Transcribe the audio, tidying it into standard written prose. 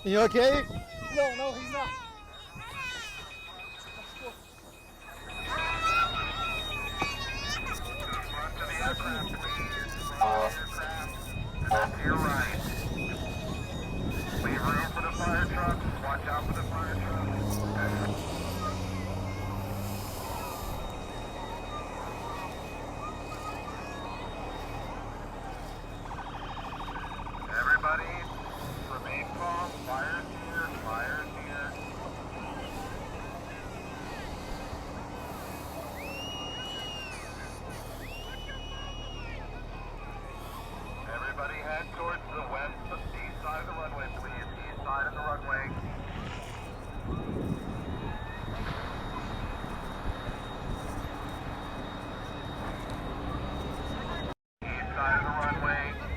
You okay? No, no, he's not. To your right. Leave room for the fire trucks. Watch out for the fire trucks. Everybody, remain calm. Fire's here. Fire's here. Everybody head towards the east side of the runway, please. East side of the runway. East side of the runway.